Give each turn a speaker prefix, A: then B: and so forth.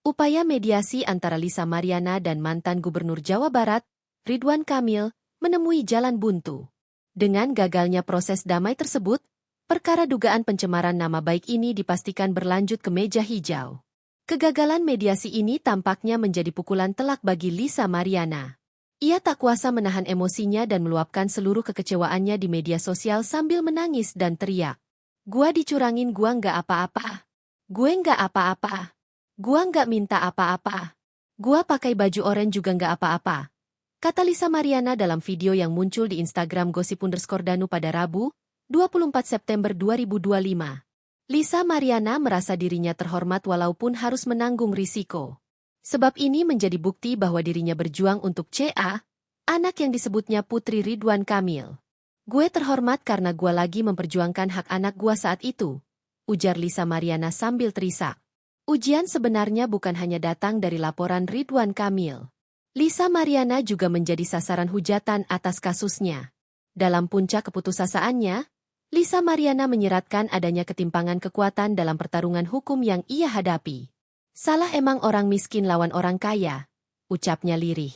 A: Upaya mediasi antara Lisa Mariana dan mantan Gubernur Jawa Barat, Ridwan Kamil, menemui jalan buntu. Dengan gagalnya proses damai tersebut, perkara dugaan pencemaran nama baik ini dipastikan berlanjut ke meja hijau. Kegagalan mediasi ini tampaknya menjadi pukulan telak bagi Lisa Mariana. Ia tak kuasa menahan emosinya dan meluapkan seluruh kekecewaannya di media sosial sambil menangis dan teriak. "Gua dicurangin, gua nggak apa-apa. Gue nggak apa-apa. Gua nggak minta apa-apa. Gua pakai baju oranye juga nggak apa-apa," kata Lisa Mariana dalam video yang muncul di Instagram @gosip_danu pada Rabu, 24 September 2025. Lisa Mariana merasa dirinya terhormat walaupun harus menanggung risiko. Sebab ini menjadi bukti bahwa dirinya berjuang untuk CA, anak yang disebutnya Putri Ridwan Kamil. "Gue terhormat karena gue lagi memperjuangkan hak anak gue saat itu," ujar Lisa Mariana sambil terisak. Ujian sebenarnya bukan hanya datang dari laporan Ridwan Kamil. Lisa Mariana juga menjadi sasaran hujatan atas kasusnya. Dalam puncak keputusasaannya, Lisa Mariana menyeratkan adanya ketimpangan kekuatan dalam pertarungan hukum yang ia hadapi. "Salah emang orang miskin lawan orang kaya," ucapnya lirih.